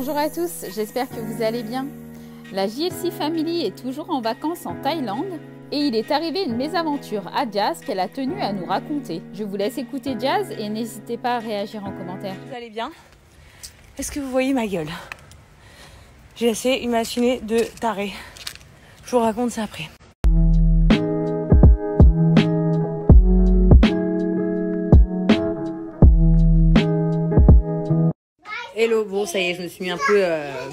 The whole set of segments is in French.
Bonjour à tous, j'espère que vous allez bien. La JLC Family est toujours en vacances en Thaïlande et il est arrivé une mésaventure à Jazz qu'elle a tenu à nous raconter. Je vous laisse écouter Jazz et n'hésitez pas à réagir en commentaire. Vous allez bien? Est-ce que vous voyez ma gueule? J'ai laissé une matinée de taré. Je vous raconte ça après. Hello, bon ça y est, je me suis mis un peu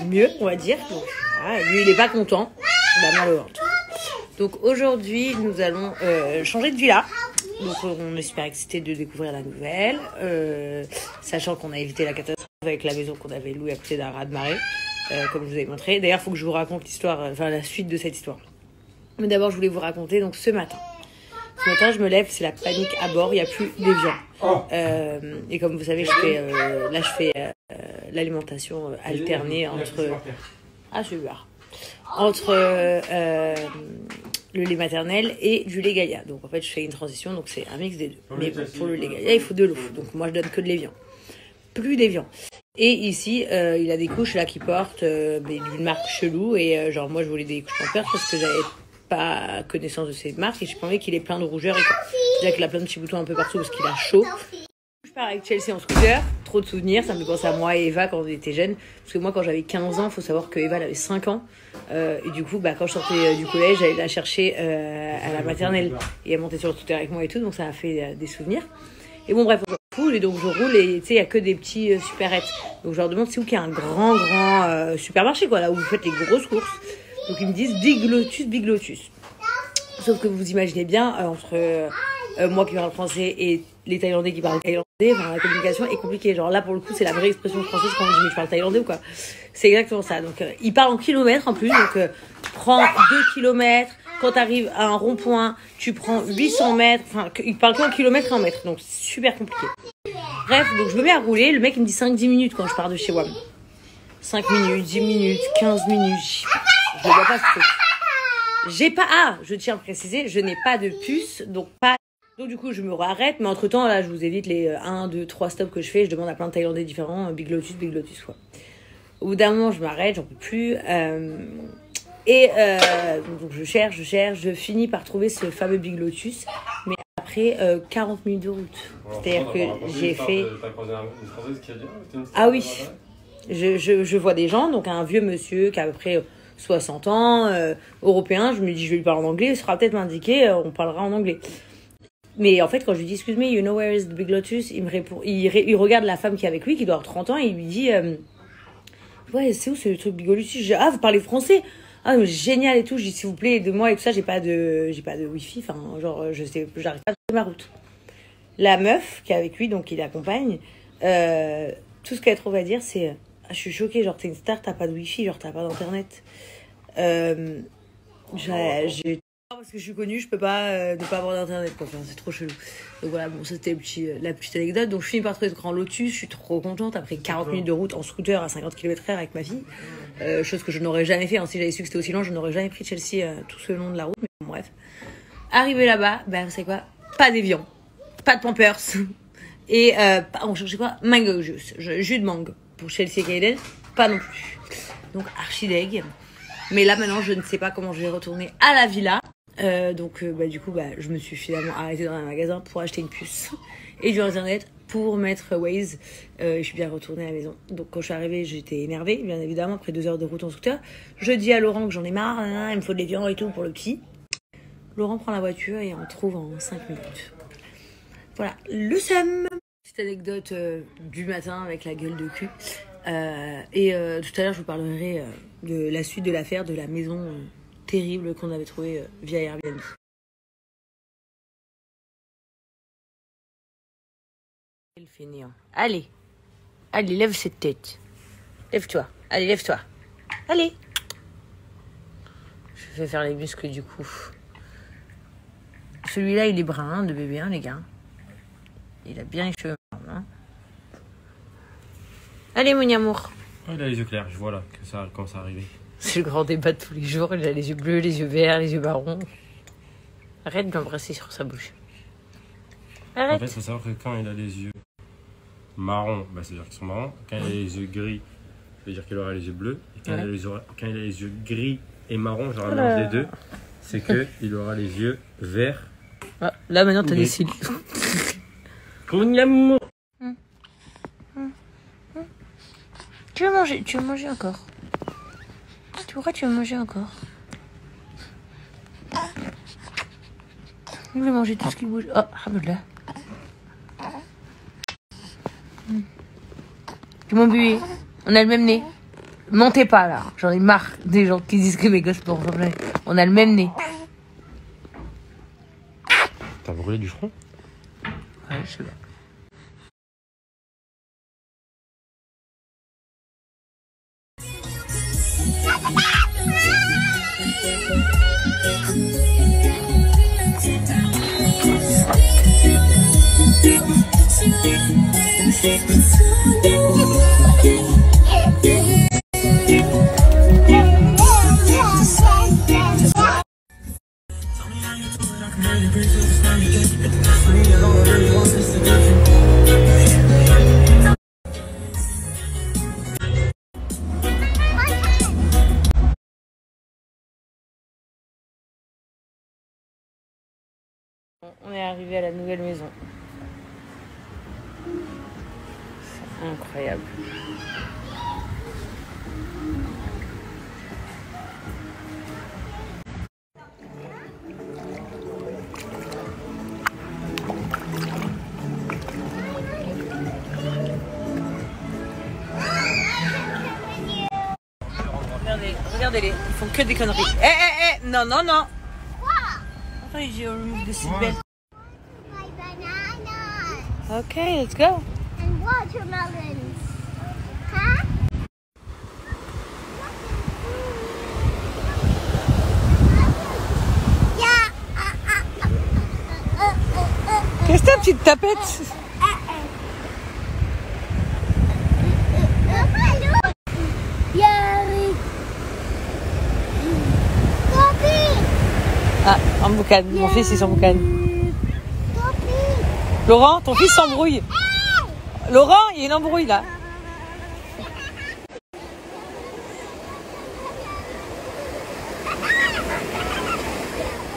mieux, on va dire. Donc, voilà, lui il est pas content, il a mal au ventre. Donc aujourd'hui nous allons changer de villa. Donc on est super excités de découvrir la nouvelle, sachant qu'on a évité la catastrophe avec la maison qu'on avait louée à côté d'un raz-de-marée, comme je vous avais montré. D'ailleurs il faut que je vous raconte l'histoire, enfin la suite de cette histoire. Mais d'abord je voulais vous raconter donc ce matin. Ce matin, je me lève, c'est la panique à bord, il n'y a plus d'évian. Et comme vous savez, je fais l'alimentation alternée entre le lait maternel et du lait Gaïa. Donc en fait, je fais une transition, donc c'est un mix des deux. Mais pour le lait Gaïa, il faut de l'eau. Donc moi, je donne que de l'évian. Plus d'évian. Et ici, il a des couches là qui portent mais d'une marque chelou. Et genre, moi, je voulais des couches Pampers parce que j'avais pas connaissance de cette marque et j'ai pas envie qu'il ait plein de rougeurs et déjà qu'il a plein de petits boutons un peu partout parce qu'il a chaud. Je pars avec Chelsea en scooter, trop de souvenirs, ça me fait penser à moi et Eva quand on était jeunes, parce que moi quand j'avais 15 ans, faut savoir que Eva elle avait 5 ans et du coup quand je sortais du collège, j'allais la chercher à la maternelle et elle montait sur le scooter avec moi et tout, donc ça a fait des souvenirs. Et bon bref, on s'en fout, et donc je roule et tu sais il y a que des petits supérettes, donc je leur demande c'est où qu'il y a un grand supermarché quoi, là où vous faites les grosses courses. Donc ils me disent Big Lotus. Sauf que vous imaginez bien, entre moi qui parle français et les Thaïlandais qui parlent thaïlandais, enfin, la communication est compliquée. Genre là pour le coup c'est la vraie expression française quand on dit mais tu parles thaïlandais ou quoi. C'est exactement ça. Donc ils parlent en kilomètres en plus. Donc tu prends 2 kilomètres. Quand tu arrives à un rond-point, tu prends 800 mètres. Enfin, ils parlent qu'en kilomètres et en mètres. Donc c'est super compliqué. Bref, donc je me mets à rouler. Le mec il me dit 5-10 minutes quand je pars de chez WAM. 5 minutes, 10 minutes, 15 minutes. Je ne vois pas ce truc. Je tiens à préciser, je n'ai pas de puce, donc du coup, je me arrête, mais entre temps, là, je vous évite les 1, 2, 3 stops que je fais. Je demande à plein de Thaïlandais différents, Big Lotus, quoi. Au bout d'un moment, je m'arrête, j'en peux plus. Donc je cherche, je finis par trouver ce fameux Big Lotus, mais après 40 minutes de route. C'est-à-dire que j'ai fait... T'as croisé une Française qui a dit Ah oui, je vois des gens, donc un vieux monsieur qui a à peu près 60 ans, européen, je me dis je vais lui parler en anglais, il sera peut-être m'indiquer, on parlera en anglais. Mais en fait quand je lui dis excuse me, you know where is the Big Lotus, il me répond, il regarde la femme qui est avec lui, qui doit avoir 30 ans, et il lui dit ouais c'est où ce truc Big Lotus? Je dis ah vous parlez français? Ah mais génial et tout, je dis s'il vous plaît aidez-moi et tout ça, j'ai pas de wifi, enfin genre je sais, j'arrive pas à trouver ma route. La meuf qui est avec lui, donc qui l'accompagne, tout ce qu'elle trouve à dire c'est je suis choquée, genre t'es une star, t'as pas de wifi, genre t'as pas d'internet. Parce que je suis connue, je peux pas ne pas avoir d'internet quoi, enfin, c'est trop chelou. Donc voilà, bon c'était la petite anecdote. Donc je finis par trouver ce grand Lotus, je suis trop contente après 40 minutes de route en scooter à 50 km/h avec ma fille. Chose que je n'aurais jamais fait, hein. Si j'avais su que c'était aussi long, je n'aurais jamais pris Chelsea tout ce long de la route, mais bon, bref. Arrivé là-bas, vous savez quoi? Pas d'évian, pas de Pampers. Et on cherchait quoi? Mango juice, jus de mangue. Pour Chelsea et Kaden, pas non plus. Donc archi deg. Mais là maintenant je ne sais pas comment je vais retourner à la villa. Du coup je me suis finalement arrêtée dans un magasin pour acheter une puce et du internet pour mettre Waze. Je suis bien retournée à la maison. Donc quand je suis arrivée j'étais énervée bien évidemment après 2 heures de route en scooter. Je dis à Laurent que j'en ai marre, il me faut de l'évian et tout pour le petit. Laurent prend la voiture et on trouve en 5 minutes. Voilà, le seum. Petite anecdote du matin avec la gueule de cul. Tout à l'heure, je vous parlerai de la suite de l'affaire de la maison terrible qu'on avait trouvée via Airbnb. Quel fainéant. Allez, lève cette tête. Lève-toi. Allez, lève-toi. Allez. Je vais faire les muscles du cou. Celui-là, il est brun de bébé, hein, les gars. Il a bien les cheveux marrons, hein. Allez, mon amour. Oh, il a les yeux clairs, je vois là que ça commence à arriver. C'est le grand débat de tous les jours. Il a les yeux bleus, les yeux verts, les yeux marrons. Arrête de m'embrasser sur sa bouche. Arrête. En fait, il faut savoir que quand il a les yeux marrons, c'est-à-dire qu'ils sont marrons. Quand il a les yeux gris, veut dire qu'il aura les yeux bleus. Et quand, Ouais. quand il a les yeux gris et marron, genre un mélange des deux, c'est qu'il aura les yeux verts. Ah, là maintenant t'as Oui. des cils. Comme l'amour. Tu veux manger encore. Pourquoi tu veux manger encore? Je veux manger tout ce qui bouge. Oh, alhamdoulilah. Tu m'as bu. On a le même nez. Montez pas là. J'en ai marre des gens qui disent que mes gosses me ressemblent. On a le même nez. T'as brûlé du front? Ouais, je sais pas. On est arrivé à la nouvelle maison. C'est incroyable. Regardez-les, ils font que des conneries. Non, non, non. Attends, j'ai remis de seatbelt. My banana Ok, let's go. and watermelons. Huh? Yeah. Qu'est-ce que t'as, petite tapette? Yari. Copy. Ah, en boucane. Mon fils, il s'emboucane. Copy. Laurent, ton fils s'embrouille. Laurent, il y a une embrouille là.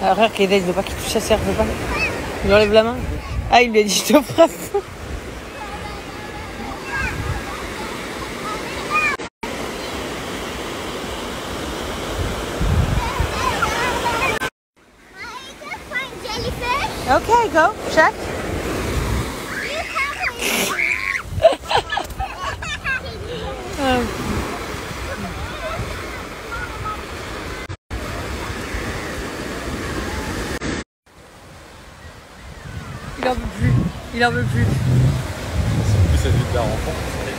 Alors, regarde, Kaida, il veut pas qu'il touche sa sœur, il veut pas. Il lui enlève la main. Ah, il lui a dit, je te frappe. I can find jellyfish. Okay, go, check. You can Il en veut plus. Il en veut plus. C'est plus cette vie de la rencontre.